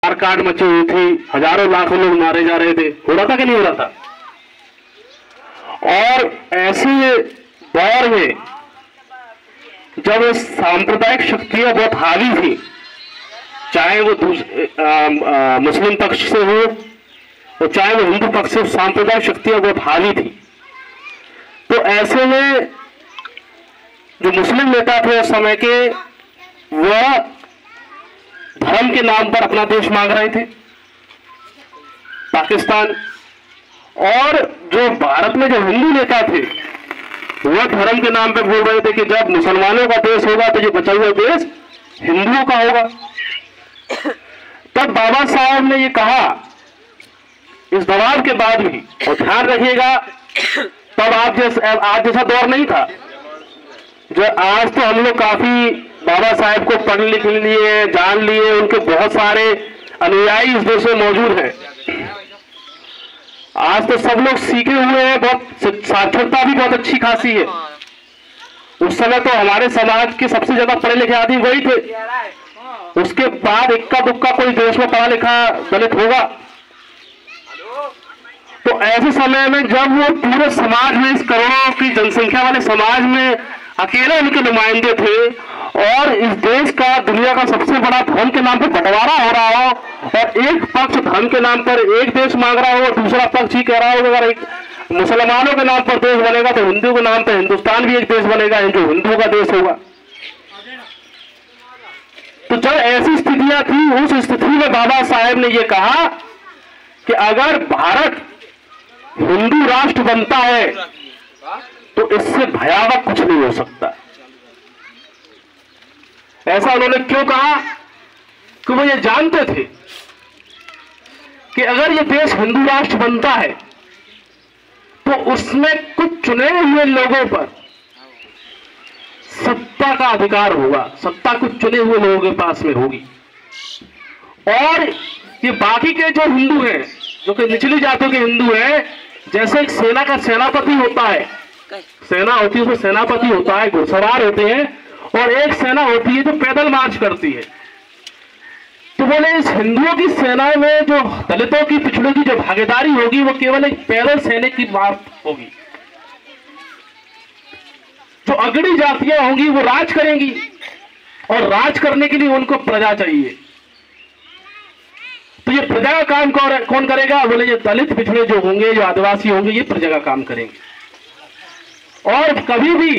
मारकाट मची हुई थी, हजारों लाखों लोग मारे जा रहे थे। हो रहा था कि नहीं हो रहा था? और ऐसे दौर में जब सांप्रदायिक शक्तियां बहुत हावी थी, चाहे वो मुस्लिम पक्ष से हो और चाहे वो हिंदू पक्ष से, सांप्रदायिक शक्तियां बहुत हावी थी। तो ऐसे में जो मुस्लिम नेता थे उस समय के, वह धर्म के नाम पर अपना देश मांग रहे थे, पाकिस्तान। और जो भारत में जो हिंदू नेता थे वह धर्म के नाम पर बोल रहे थे कि जब मुसलमानों का देश होगा तो ये बचा हुआ देश हिंदुओं का होगा। तब बाबा साहब ने ये कहा, इस दबाव के बाद भी, और ध्यान रखिएगा तब आज जैसा दौर नहीं था। जो आज तो हम लोग काफी बाबा साहब को पढ़ लिख लिए, जान लिए, उनके बहुत सारे अनुयायी इस देश में मौजूद हैं। आज तो सब लोग सीखे हुए हैं, बहुत साक्षरता भी बहुत अच्छी खासी है। उस समय तो हमारे समाज के सबसे ज्यादा पढ़े लिखे आदमी वही थे। उसके बाद इक्का दुक्का कोई देश में पढ़ा लिखा दलित होगा। तो ऐसे समय में जब वो पूरे समाज में, इस करोड़ों की जनसंख्या वाले समाज में अकेले उनके नुमाइंदे थे, और इस देश का, दुनिया का सबसे बड़ा धर्म के नाम पर बंटवारा हो रहा हो, और एक पक्ष धर्म के नाम पर एक देश मांग रहा हो और दूसरा पक्ष ही कह रहा हो कि अगर एक मुसलमानों के नाम पर देश बनेगा तो हिंदू के नाम पर हिंदुस्तान भी एक देश बनेगा, जो हिंदुओं का देश होगा। तो जब ऐसी स्थितियां थी, उस स्थिति में बाबा साहेब ने यह कहा कि अगर भारत हिंदू राष्ट्र बनता है तो इससे भयावह कुछ नहीं हो सकता। ऐसा उन्होंने क्यों कहा? कि वो ये जानते थे कि अगर ये देश हिंदू राष्ट्र बनता है तो उसमें कुछ चुने हुए लोगों पर सत्ता का अधिकार होगा, सत्ता कुछ चुने हुए लोगों के पास में होगी। और ये बाकी के जो हिंदू हैं, जो कि निचली जातियों के हिंदू हैं, जैसे एक सेना का सेनापति होता है, सेना होती है उसमें सेनापति होता है, घुड़सवार होते हैं, और एक सेना होती है जो पैदल मार्च करती है। तो बोले इस हिंदुओं की सेना में जो दलितों की, पिछड़ों की जो भागीदारी होगी वो केवल एक पैदल सैनिक की बात होगी। जो अगड़ी जातियां होंगी वो राज करेंगी, और राज करने के लिए उनको प्रजा चाहिए। तो ये प्रजा का काम कौन करेगा? बोले ये दलित पिछड़े जो होंगे, जो आदिवासी होंगे, ये प्रजा का काम करेंगे। और कभी भी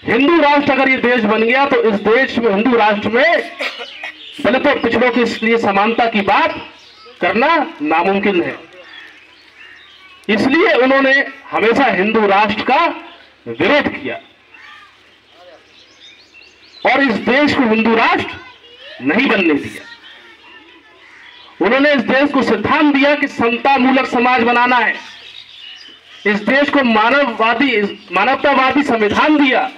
हिंदू राष्ट्र अगर ये देश बन गया तो इस देश में, हिंदू राष्ट्र में, दलितों पिछड़ों के लिए समानता की बात करना नामुमकिन है। इसलिए उन्होंने हमेशा हिंदू राष्ट्र का विरोध किया और इस देश को हिंदू राष्ट्र नहीं बनने दिया। उन्होंने इस देश को सिद्धांत दिया कि समता मूलक समाज बनाना है। इस देश को मानवतावादी संविधान दिया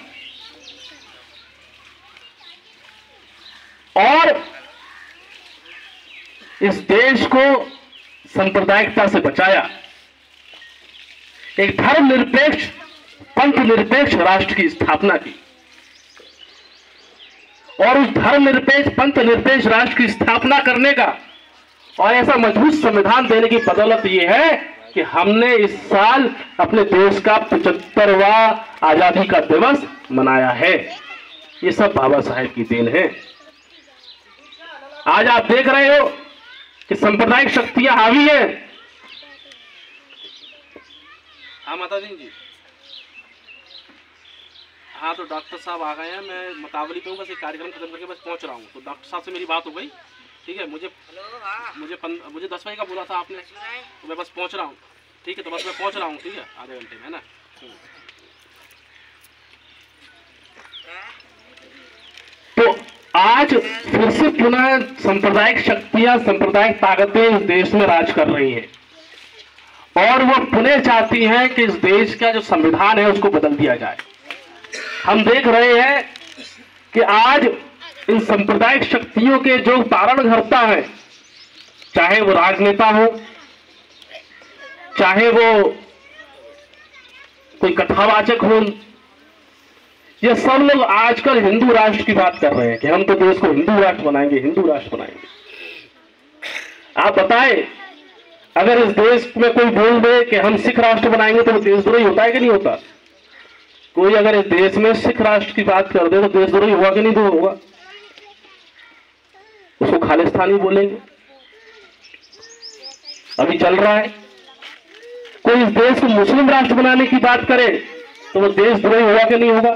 और इस देश को सांप्रदायिकता से बचाया। एक धर्मनिरपेक्ष, पंथ निरपेक्ष राष्ट्र की स्थापना की और उस धर्मनिरपेक्ष, पंथ निरपेक्ष राष्ट्र की स्थापना करने का और ऐसा मजबूत संविधान देने की बदौलत यह है कि हमने इस साल अपने देश का 75वां आजादी का दिवस मनाया है। ये सब बाबा साहेब की देन है। आज आप देख रहे हो कि सांप्रदायिक शक्तियां हावी है। हाँ माता जी। हाँ तो डॉक्टर साहब आ गए हैं, मैं मतावली पे हूँ, बस एक कार्यक्रम खत्म करके बस पहुँच रहा हूँ। तो डॉक्टर साहब से मेरी बात हो गई, ठीक है। मुझे 10 बजे का बोला था आपने, तो मैं बस पहुँच रहा हूँ, ठीक है। तो बस मैं पहुँच रहा हूँ, ठीक है, आधे घंटे में, है ना। तो आज फिर से पुनः सांप्रदायिक शक्तियां, सांप्रदायिक ताकतें इस देश में राज कर रही हैं और वो पुनः चाहती हैं कि इस देश का जो संविधान है उसको बदल दिया जाए। हम देख रहे हैं कि आज इन सांप्रदायिक शक्तियों के जो तारणकर्ता है, चाहे वो राजनेता हो, चाहे वो कोई कथावाचक हो, ये सब लोग आजकल हिंदू राष्ट्र की बात कर रहे हैं कि हम तो देश को हिंदू राष्ट्र बनाएंगे, हिंदू राष्ट्र बनाएंगे। आप बताएं, अगर इस देश में कोई बोल दे कि हम सिख राष्ट्र बनाएंगे तो वो देशद्रोही होता है कि नहीं होता? कोई अगर इस देश में सिख राष्ट्र की बात कर दे तो देशद्रोही होगा कि नहीं? तो होगा। उसको खालिस्तानी बोलेंगे। अभी चल रहा है। कोई इस देश को मुस्लिम राष्ट्र बनाने की बात करे तो वो देशद्रोही होगा कि नहीं होगा?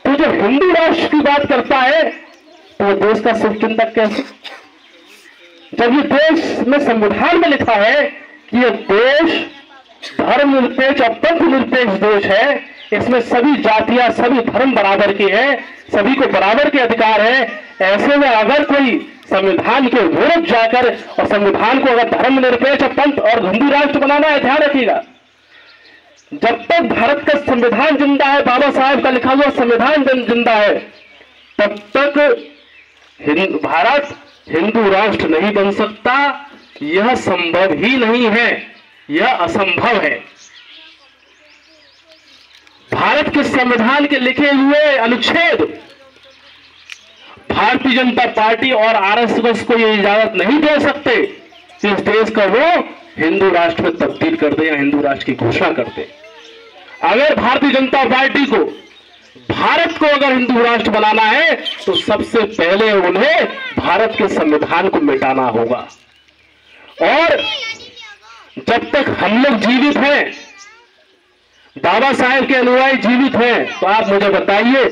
तो जो हिंदू राष्ट्र की बात करता है तो वो देश का शुभचिंतक कैसे? जब ये देश में संविधान में लिखा है कि ये देश धर्मनिरपेक्ष और पंथ निरपेक्ष देश है, इसमें सभी जातियां सभी धर्म बराबर के हैं, सभी को बराबर के अधिकार है, ऐसे में अगर कोई संविधान के विरुद्ध जाकर और संविधान को अगर धर्मनिरपेक्ष और पंथ और हिंदू राष्ट्र बनाना है, ध्यान रखिएगा, जब तक भारत का संविधान जिंदा है, बाबा साहब का लिखा हुआ संविधान जिंदा है, तब तक भारत हिंदू राष्ट्र नहीं बन सकता। यह संभव ही नहीं है, यह असंभव है। भारत के संविधान के लिखे हुए अनुच्छेद भारतीय जनता पार्टी और आरएसएस को यह इजाजत नहीं दे सकते कि इस देश का वो हिंदू राष्ट्र में तब्दील कर दे या हिंदू राष्ट्र की घोषणा कर दे। अगर भारतीय जनता पार्टी को भारत को अगर हिंदू राष्ट्र बनाना है तो सबसे पहले उन्हें भारत के संविधान को मिटाना होगा। और जब तक हम लोग जीवित हैं, बाबा साहेब के अनुयायी जीवित हैं, तो आप मुझे बताइए,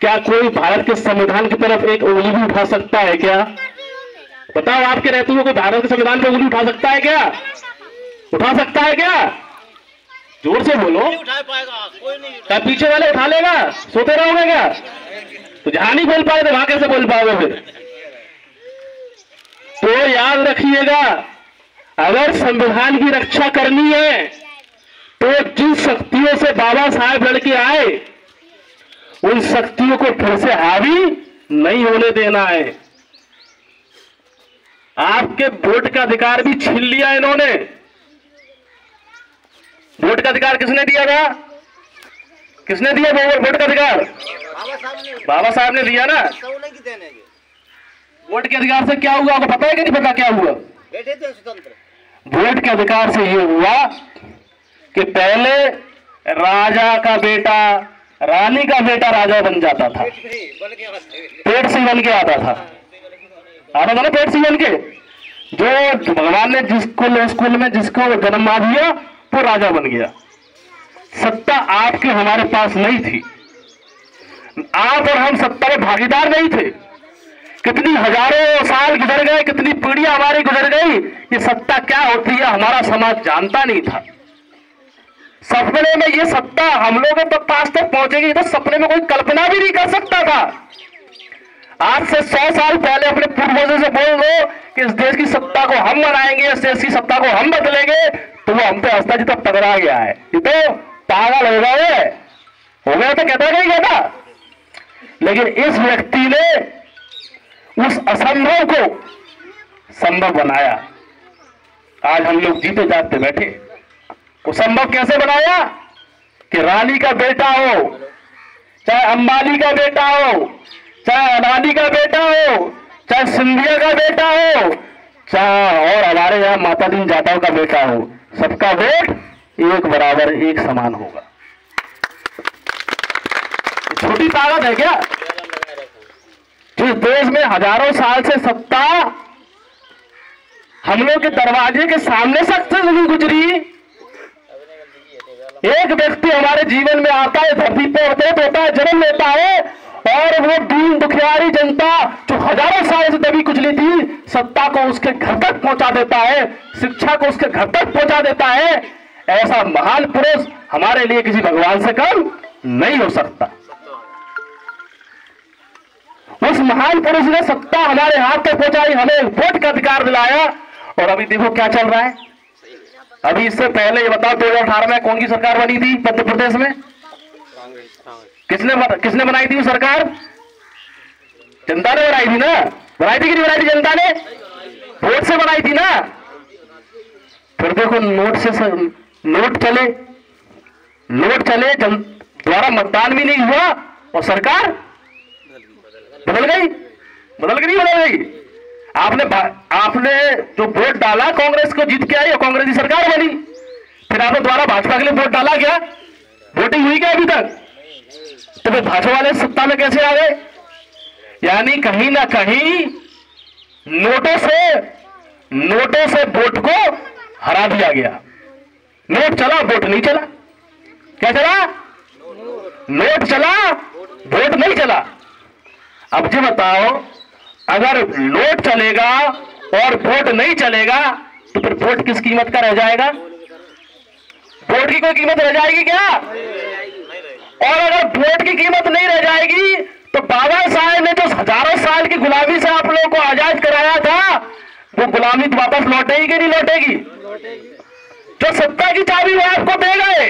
क्या कोई भारत के संविधान की तरफ एक उंगली भी उठा सकता है क्या? बताओ, आपके रहते हुए कोई भारत के संविधान पर उंगली उठा सकता है क्या? उठा सकता है क्या? जोर से बोलो। नहीं उठा पाएगा, कोई नहीं क्या पीछे वाले उठा लेगा? सोते रहोगे क्या? तो जहां नहीं बोल पाए तो वहां कैसे बोल पाओगे फिर? तो याद रखिएगा, अगर संविधान की रक्षा करनी है तो जिन शक्तियों से बाबा साहेब लड़के आए उन शक्तियों को फिर से हावी नहीं होने देना है। आपके वोट का अधिकार भी छीन लिया इन्होंने। वोट का अधिकार किसने दिया था? किसने दिया वोट का अधिकार? बाबा साहब ने दिया ना। वोट के अधिकार से क्या हुआ, आपको पता है कि नहीं पता क्या हुआ? बैठे थे स्वतंत्र। वोट के अधिकार से ये हुआ कि पहले राजा का बेटा रानी का बेटा राजा बन जाता था, पेट से बन के आता था ना, पेट से बन के। जो भगवान ने जिसको स्कूल में जिसको जन्म दिया वो राजा बन गया। सत्ता आपके हमारे पास नहीं थी, आप और हम सत्ता में भागीदार नहीं थे। कितनी हजारों साल गुजर गए, कितनी पीढ़ियां हमारी गुजर गई, ये सत्ता क्या होती है हमारा समाज जानता नहीं था। सपने में ये सत्ता हम लोगों के पास तक पहुंचेगी तो सपने में कोई कल्पना भी नहीं कर सकता था। आज से 100 साल पहले अपने पूर्वजों से बोल दो कि इस देश की सत्ता को हम बनाएंगे, इस देश की सत्ता को हम बदलेंगे, तो वो हम पे हंसता जितना पकड़ा गया है, ये तो पागल हो गया तो कहता नहीं कहता। लेकिन इस व्यक्ति ने उस असंभव को संभव बनाया। आज हम लोग जीते जागते बैठे। वो संभव कैसे बनाया कि रानी का बेटा हो, चाहे अंबानी का बेटा हो, चाहे अडानी का बेटा हो, चाहे सिंधिया का बेटा हो, चाहे और हमारे यहां माता दीन जाटव का बेटा हो, सबका वोट एक बराबर एक समान होगा। छोटी ताकत है क्या? जिस देश में हजारों साल से सत्ता हम लोग के दरवाजे के सामने से नहीं गुजरी। एक व्यक्ति हमारे जीवन में आता है, धरती पे अवतरित होता है, जन्म लेता है, और वो दीन दुखियारी जनता जो हजारों साल से दबी कुचली थी, सत्ता को उसके घर तक पहुंचा देता है, शिक्षा को उसके घर तक पहुंचा देता है। ऐसा महान पुरुष हमारे लिए किसी भगवान से कम नहीं हो सकता। उस महान पुरुष ने सत्ता हमारे हाथ तक पहुंचाई, हमें वोट का अधिकार दिलाया। और अभी देखो क्या चल रहा है। अभी इससे पहले ये बताओ 2018 में कौन की सरकार बनी थी मध्य प्रदेश में? किसने बनाई थी वो सरकार? जनता ने बनाई थी ना। बनाई थी कि नहीं बनाई थी? जनता ने वोट से बनाई थी ना। फिर देखो नोट चले द्वारा मतदान भी नहीं हुआ और सरकार बदल गई। नहीं बदल गई। आपने जो वोट डाला कांग्रेस को जीत के आई और कांग्रेस की सरकार बनी, फिर आपने दोबारा भाजपा के लिए वोट डाला क्या? वोटिंग हुई क्या अभी तक? तो फिर भाजपा वाले सत्ता में कैसे आ गए? यानी कहीं ना कहीं नोटों से वोट को हरा दिया गया। नोट चला, वोट नहीं चला। क्या चला? नोट चला, वोट नहीं चला। अब जी बताओ, अगर नोट चलेगा और वोट नहीं चलेगा तो फिर वोट किस कीमत का रह जाएगा? वोट की कोई कीमत रह जाएगी क्या? और अगर वोट की कीमत नहीं रह जाएगी तो बाबा साहेब ने जो हजारों साल की गुलामी से आप लोगों को आजाद कराया था, वो गुलामी तो वापस लौटेगी कि नहीं लौटेगी? जो सत्ता की चाबी वो आपको दे गए,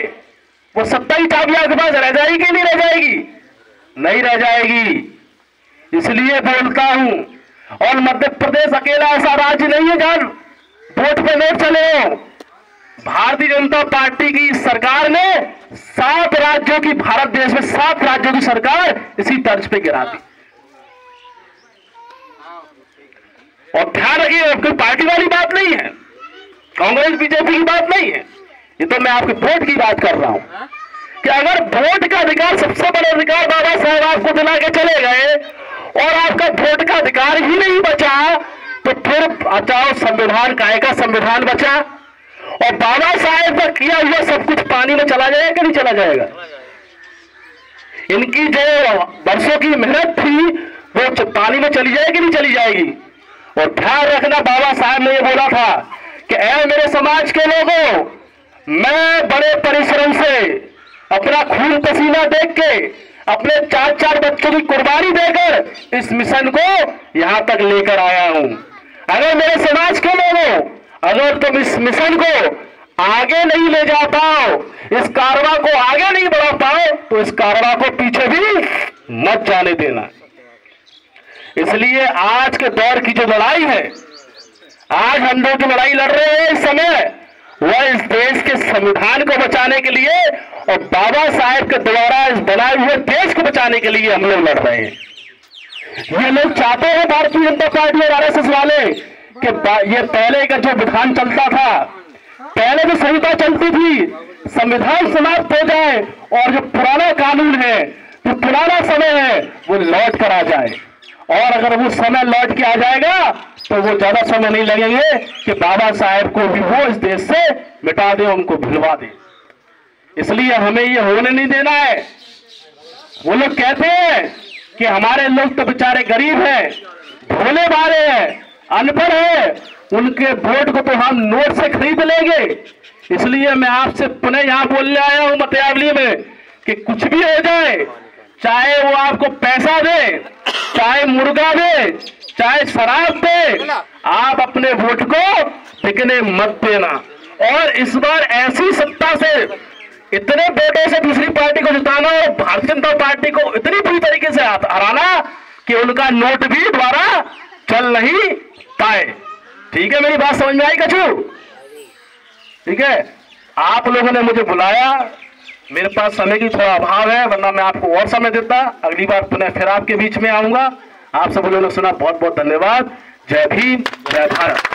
वो सत्ता की चाबी आपके पास रह जाएगी कि नहीं रह जाएगी? नहीं रह जाएगी। इसलिए बोलता हूं, और मध्य प्रदेश अकेला ऐसा राज्य नहीं है जहां वोट पे नोट चले हो। भारतीय जनता पार्टी की सरकार ने 7 राज्यों की, भारत देश में 7 राज्यों की सरकार इसी तर्ज पे गिरा दी। और ध्यान रखिए, कोई पार्टी वाली बात नहीं है, कांग्रेस बीजेपी की बात नहीं है, ये तो मैं आपके वोट की बात कर रहा हूं कि अगर वोट का अधिकार, सबसे बड़ा अधिकार बाबा साहब आपको दिला के चले गए और आपका वोट का अधिकार ही नहीं बचा, तो फिर बचाओ संविधान काहे का संविधान बचा? और बाबा साहेब का किया हुआ सब कुछ पानी में चला जाएगा कि नहीं चला जाएगा? इनकी जो वर्षों की मेहनत थी वो पानी में चली जाएगी नहीं चली जाएगी? और ध्यान रखना, बाबा साहब ने ये बोला था कि ऐ मेरे समाज के लोगों, मैं बड़े परिश्रम से अपना खून पसीना देख के, अपने 4-4 बच्चों की कुर्बानी देकर इस मिशन को यहां तक लेकर आया हूं। अगर मेरे समाज के लोगों, अगर तुम इस मिशन को आगे नहीं ले जा पाओ, इस कारवां को आगे नहीं बढ़ा पाओ, तो इस कारवां को पीछे भी मत जाने देना। इसलिए आज के दौर की जो लड़ाई है, आज हम लोग जो लड़ाई लड़ रहे हैं इस समय, वह इस देश के संविधान को बचाने के लिए और बाबा साहेब के द्वारा इस बनाए हुए देश को बचाने के लिए हम लोग लड़ रहे हैं। ये लोग चाहते हैं, भारतीय जनता पार्टी और आरएसएस वाले, कि ये पहले का जो विधान चलता था, पहले जो संहिता चलती थी, संविधान समाप्त हो जाए और जो पुराना कानून है, जो पुराना समय है, वो लौट कर आ जाए। और अगर वो समय लौट के आ जाएगा तो वो ज्यादा समय नहीं लगेंगे कि बाबा साहेब को भी वो इस देश से मिटा दे, उनको भुलवा दे। इसलिए हमें ये होने नहीं देना है। वो लोग कहते हैं कि हमारे लोग तो बेचारे गरीब हैं, भोले भाले हैं, अनपढ़ है, उनके वोट को तो हम नोट से खरीद लेंगे। इसलिए मैं आपसे पुनः यहां बोलने आया हूं मतियावली में कि कुछ भी हो जाए, चाहे वो आपको पैसा दे, चाहे मुर्गा दे, चाहे शराब दे, आप अपने वोट को बिकने मत देना। और इस बार ऐसी सत्ता से, इतने वोटों से दूसरी पार्टी को जिताना और भारतीय जनता पार्टी को इतनी बुरी तरीके से हराना कि उनका नोट भी दोबारा चल नहीं पाए। ठीक है, मेरी बात समझ में आई कछु? ठीक है, आप लोगों ने मुझे बुलाया, मेरे पास समय की थोड़ा अभाव है, वरना मैं आपको और समय देता। अगली बार पुनः फिर आपके बीच में आऊंगा। आप सब लोगों ने सुना, बहुत बहुत धन्यवाद। जय भीम, जय भारत।